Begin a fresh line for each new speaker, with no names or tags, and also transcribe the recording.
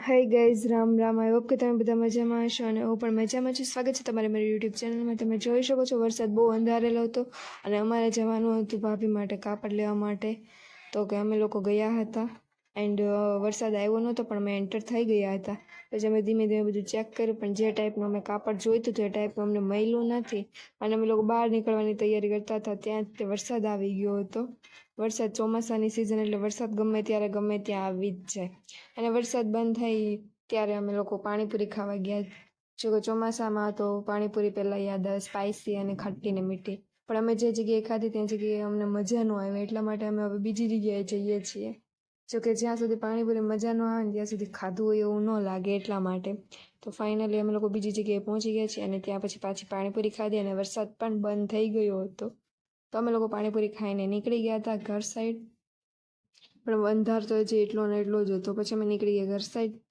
Hi guys, Ram Ram. I hope કે તમે બધા મજામાં હશો અને હું પણ મજામાં છું. સ્વાગત છે તમારે મારી યુટ્યુબ ચેનલમાં. તમે જોઈ શકો છો વરસાદ બહુ અંધારેલો હતો અને અમારે જવાનું હતું ભાભી માટે કાપડ લેવા માટે. તો કે અમે લોકો ગયા હતા એન્ડ વરસાદ આવ્યો નહોતો પણ અમે એન્ટર થઈ ગયા હતા. પછી અમે ધીમે ધીમે બધું ચેક કર્યું પણ જે ટાઈપનું અમે કાપડ જોઈતું હતું એ ટાઈપનું અમને મળ્યું નથી અને અમે લોકો બહાર નીકળવાની તૈયારી કરતા હતા ત્યાં તે વરસાદ આવી ગયો હતો. વરસાદ ચોમાસાની સિઝન એટલે વરસાદ ગમે ત્યારે ગમે ત્યાં આવી જ જાય. અને વરસાદ બંધ થઈ ત્યારે અમે લોકો પાણીપુરી ખાવા ગયા. જો કે ચોમાસામાં તો પાણીપુરી પહેલાં યાદ આવે સ્પાઇસી અને ખટ્ટી ને મીઠી, પણ અમે જે જગ્યાએ ખાધી ત્યાં જગ્યાએ અમને મજા ન આવે એટલા માટે અમે હવે બીજી જગ્યાએ જઈએ છીએ. જોકે જ્યાં સુધી પાણીપુરી મજા ન આવે ને ત્યાં સુધી ખાધું હોય એવું ન લાગે એટલા માટે. તો ફાઇનલી અમે લોકો બીજી જગ્યાએ પહોંચી ગયા છીએ અને ત્યાં પછી પાછી પાણીપુરી ખાધી અને વરસાદ પણ બંધ થઈ ગયો હતો. તો અમે લોકો પાણીપુરી ખાઈને નીકળી ગયા હતા ઘર સાઈડ, પણ અંધાર તો હજી એટલો ને એટલો જ હતો. પછી અમે નીકળી ગયા ઘર સાઈડ